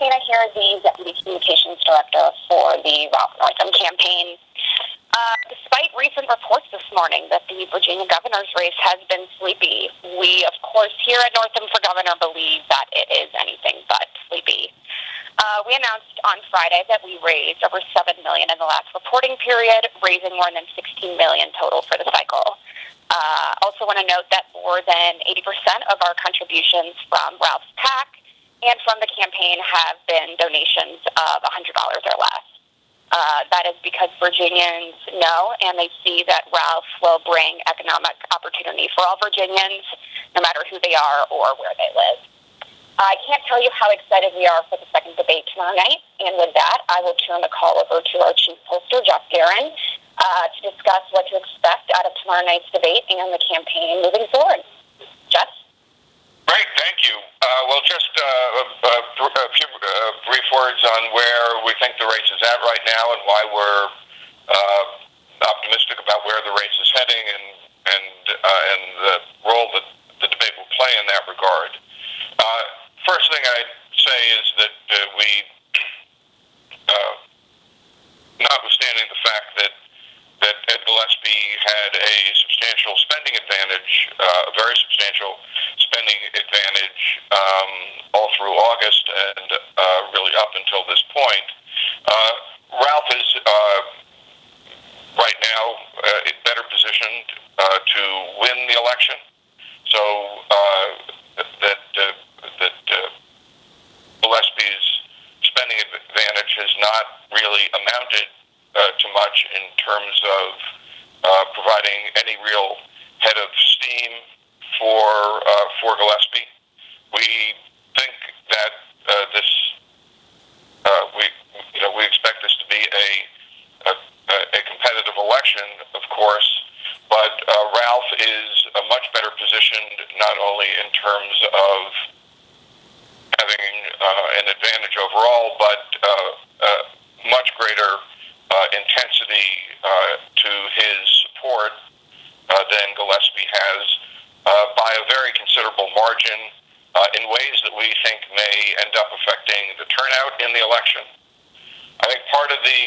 Christina here, the Deputy Communications Director for the Ralph Northam campaign. Despite recent reports this morning that the Virginia governor's race has been sleepy, we, of course, here at Northam for Governor believe that it is anything but sleepy. We announced on Friday that we raised over $7 million in the last reporting period, raising more than $16 million total for the cycle. Also want to note that more than 80% of our contributions from Ralph's PAC and from the campaign have been donations of $100 or less. That is because Virginians know and they see that Ralph will bring economic opportunity for all Virginians, no matter who they are or where they live. I can't tell you how excited we are for the second debate tomorrow night, and with that, I will turn the call over to our chief pollster, Jeff Guerin, to discuss what to expect out of tomorrow night's debate and the campaign moving forward. Jeff? Great, thank you. Well, just a few brief words on where we think the race is at right now and why we're optimistic about where the race is heading and the role that the debate will play in that regard. First thing I'd say is that we, notwithstanding the fact that Ed Gillespie had a substantial spending advantage, a very substantial spending advantage all through August and really up until this point. Ralph is right now better positioned to win the election, so that Gillespie's spending advantage has not really amounted to much in terms of providing any real head of steam for Gillespie. We think that we expect this to be a competitive election, of course, but Ralph is much better positioned not only in terms of having an advantage overall, but much greater intensity to his support than Gillespie has by a very considerable margin in ways that we think may end up affecting the turnout in the election. I think part of the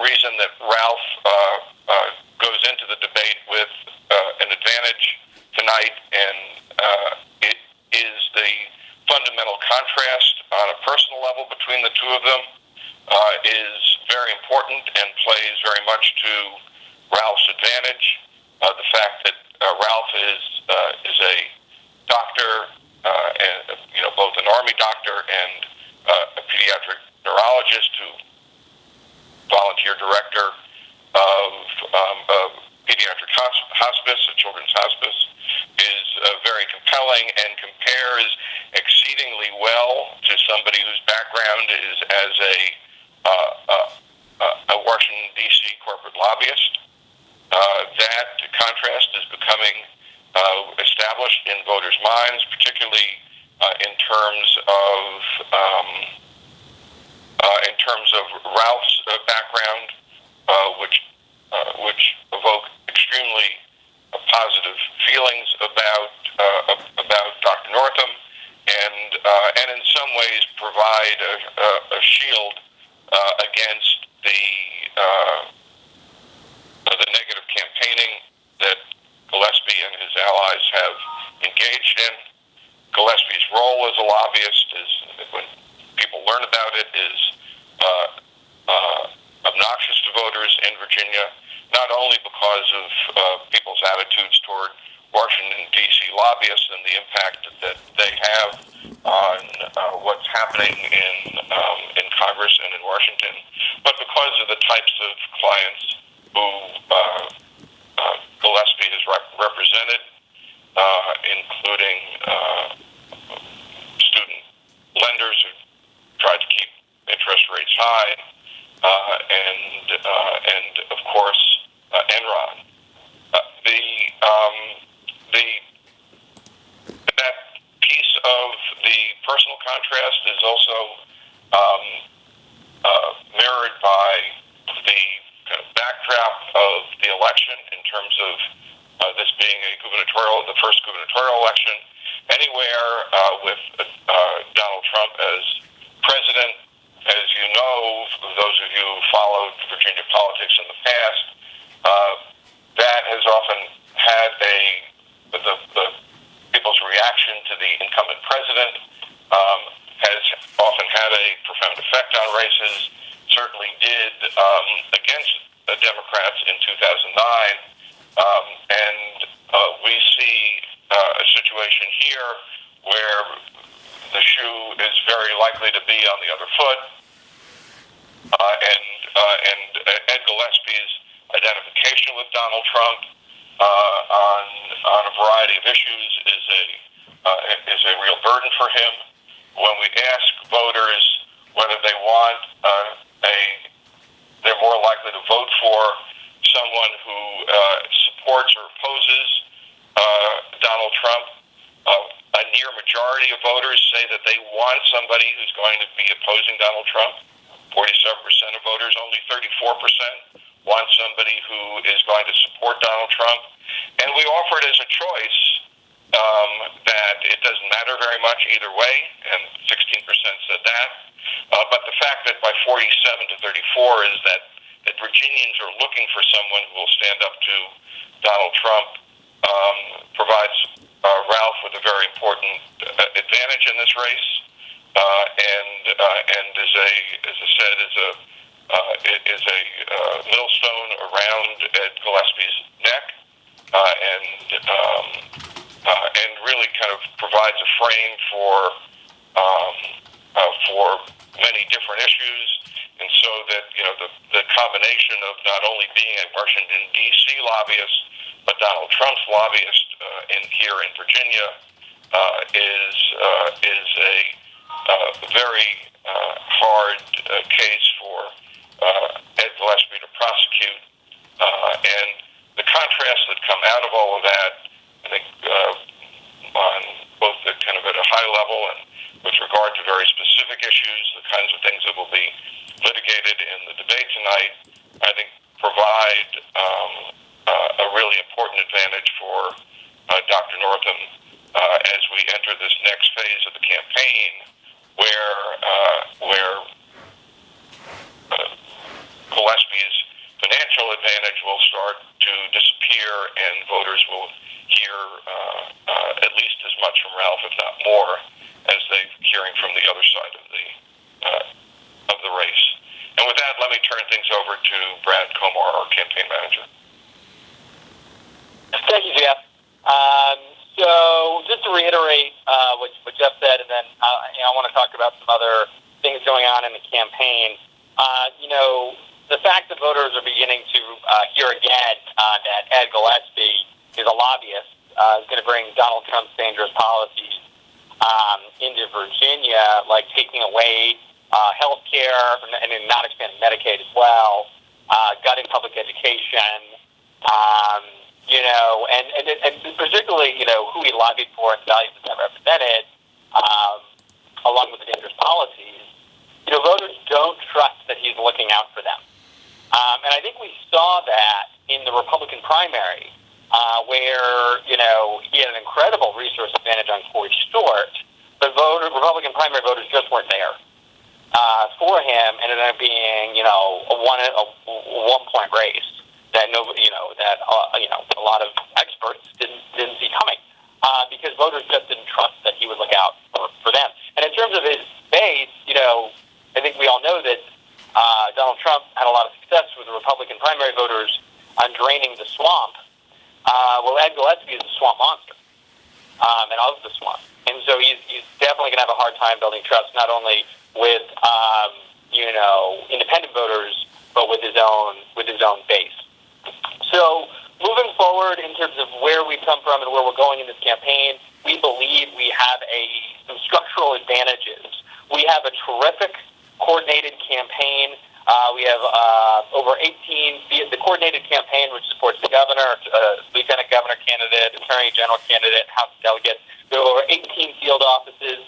reason that Ralph goes into the debate with an advantage tonight and it is the fundamental contrast on a personal level between the two of them is very important and plays very much to Ralph's advantage. The fact that Ralph is a doctor, and both an Army doctor and a pediatric neurologist who volunteer director of pediatric hospice, a children's hospice, is very compelling and compares exceedingly well to somebody whose background is as a Washington, D.C. corporate lobbyist. That contrast is becoming established in voters' minds, particularly in terms of Ralph's background, which evoke extremely positive feelings about Dr. Northam, and in some ways provide a shield against the negative campaigning that Gillespie and his allies have engaged in. Gillespie's role as a lobbyist is, when people learn about it, is obnoxious to voters in Virginia, not only because of people's attitudes toward Washington, D.C. lobbyists and the impact that they have on what's happening in Congress and in Washington, but because of the types of clients who Gillespie has represented, including student lenders who tried to keep interest rates high, and of course Enron. That piece of the personal contrast is also mirrored by the kind of backdrop of the election in terms of this being the first gubernatorial election anywhere with Donald Trump as president. those of you who followed Virginia politics in the past, that has often had the people's reaction to the incumbent president has often had a profound effect on races. Certainly did against the Democrats in 2009, and we see a situation here where the shoe is very likely to be on the other foot, and Ed Gillespie's identification with Donald Trump on a variety of issues is a real burden for him. When we ask voters whether they want they're more likely to vote for someone who supports or opposes Donald Trump, a near majority of voters say that they want somebody who's going to be opposing Donald Trump. 47% of voters, only 34% want somebody who is going to support Donald Trump. And we offer it as a choice that it doesn't matter very much either way, and 16% said that. But the fact that by 47 to 34 is that Virginians are looking for someone who will stand up to Donald Trump provides Ralph with a very important advantage in this race, and as I said, is a millstone around Ed Gillespie's neck, and really kind of provides a frame for many different issues, and so that the combination of not only being a Washington D.C. lobbyist but Donald Trump's lobbyist here in Virginia is a very hard case for Ed Gillespie to prosecute, and the contrasts that come out of all of that, I think, on both the kind of at a high level and with regard to very specific issues, the kinds of things that will be litigated in the debate tonight, I think provide a really important advantage for Dr. Northam as we enter this next phase of the campaign, where Gillespie's financial advantage will start to disappear, and voters will hear at least as much from Ralph, if not more, as they're hearing from the other side of the race. And with that, let me turn things over to Brad Comar, our campaign manager. Thank you, Jeff. So just to reiterate what Jeff said, and then I want to talk about some other things going on in the campaign. The fact that voters are beginning to hear again that Ed Gillespie is a lobbyist is going to bring Donald Trump's dangerous policies into Virginia, like taking away health care and not expanding Medicaid as well, gutting public education, and particularly, who he lobbied for and the values that represented, along with the dangerous policies. Voters don't trust that he's looking out for them. And I think we saw that in the Republican primary, where, he had an incredible resource advantage on Corey Stewart, but Republican primary voters just weren't there for him, and it ended up being, a one-point race that a lot of experts didn't see coming, because voters just didn't trust that he would look out for them. And in terms of his base, I think we all know that Donald Trump had a lot of success with the Republican primary voters on draining the swamp. Well, Ed Gillespie is a swamp monster, and of the swamp. And so he's definitely going to have a hard time building trust, not only with, independent voters, but with his own base. So moving forward in terms of where we've come from and where we're going in this campaign, we believe we have some structural advantages. We have a terrific coordinated campaign. We have over 18, the coordinated campaign, which supports the governor, lieutenant governor candidate, attorney general candidate, House of Delegates. We have over 18 field offices.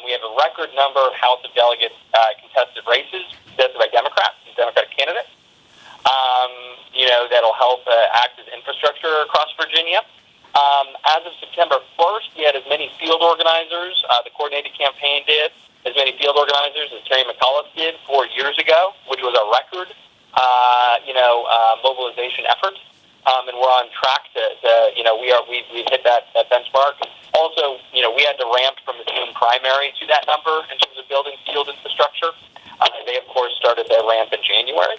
We have a record number of House of Delegates contested races contested by Democrats and Democratic candidates. That'll help act as infrastructure across Virginia. As of September 1st, we had as many field organizers, the coordinated campaign did, as many field organizers as Terry McAuliffe did 4 years ago, which was a record, mobilization effort. And we're on track to we hit that benchmark. Also, we had to ramp from the June primary to that number in terms of building field infrastructure. They, of course, started their ramp in January.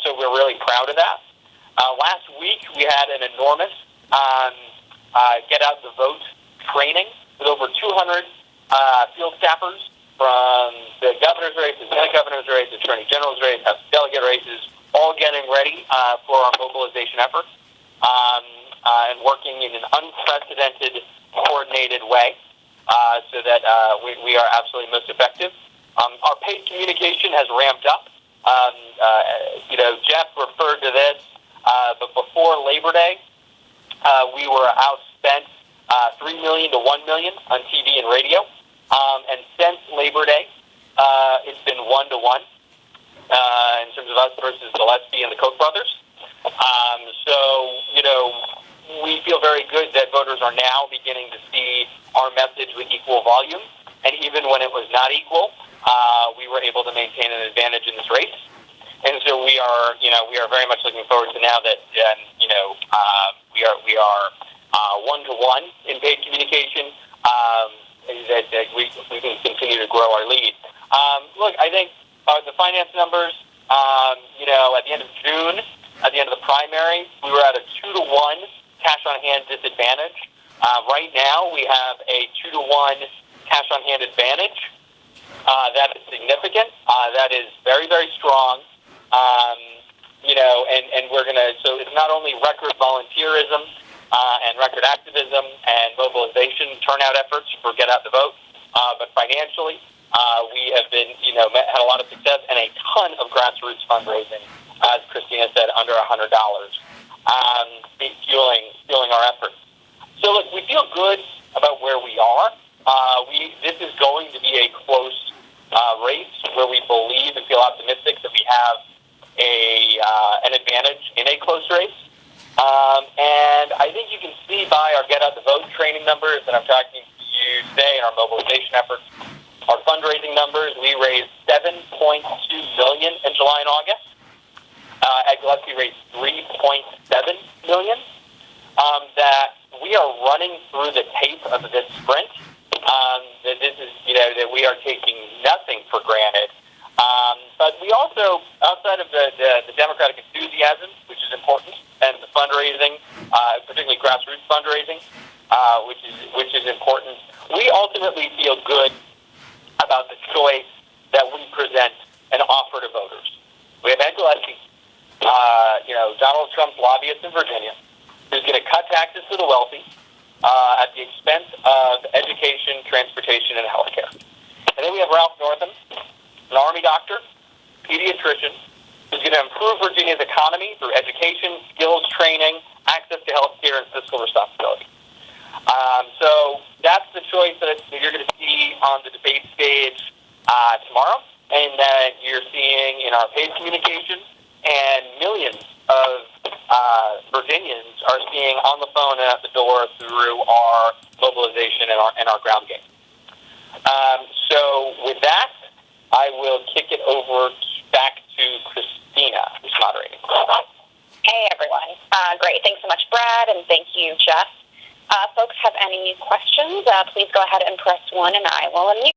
So we're really proud of that. Last week, we had an enormous get out the vote training with over 200 field staffers from the governor's race, the Senate governor's race, the attorney general's race, delegate races, all getting ready for our mobilization efforts and working in an unprecedented, coordinated way so that we are absolutely most effective. Our paid communication has ramped up. Jeff referred to this, but before Labor Day, we were outspent $3 million to $1 million on TV and radio. And since Labor Day, it's been 1-to-1 in terms of us versus Gillespie and the Koch brothers. We feel very good that voters are now beginning to see our message with equal volume. And even when it was not equal, we were able to maintain an advantage in this race. And so we are very much looking forward to now that we are 1-to-1 in paid communication. That we can continue to grow our lead. Look, I think the finance numbers. At the end of June, at the end of the primary, we were at a 2-to-1 cash on hand disadvantage. Right now, we have a 2-to-1 cash on hand advantage. That is significant. That is very, very strong. And we're gonna. So it's not only record volunteerism and record activism and mobilization turnout efforts for Get Out the Vote, but financially, we have been had a lot of success and a ton of grassroots fundraising, as Christina said, under $100, fueling our efforts. So look, we feel good about where we are. This is going to be a close race where we believe and feel optimistic that we have an advantage in a close race. And I think you can see by our Get Out the Vote training numbers that I'm talking to you today and our mobilization efforts, our fundraising numbers, we raised $7.2 million in July and August. At Gillespie raised $3.7 million. That we are running through the tape of this sprint. That this is, that we are taking nothing for granted. But we also, outside of the Democratic enthusiasm, which is important, and the fundraising, particularly grassroots fundraising, which is important, we ultimately feel good about the choice that we present and offer to voters. We have Ed Gillespie, Donald Trump's lobbyist in Virginia, who's going to cut taxes for the wealthy at the expense of education, transportation, and health care. And then we have Ralph Northam, an Army doctor, pediatrician, who's going to improve Virginia's economy through education, skills training, access to health care, and fiscal responsibility. So that's the choice that you're going to see on the debate stage tomorrow, and that you're seeing in our paid communication, and millions of Virginians are seeing on the phone and at the door through our mobilization and our ground game. So with that, I will kick it over back to Christina, who's moderating. Hey, everyone. Great. Thanks so much, Brad, and thank you, Jeff. Folks have any questions, please go ahead and press 1, and I will unmute.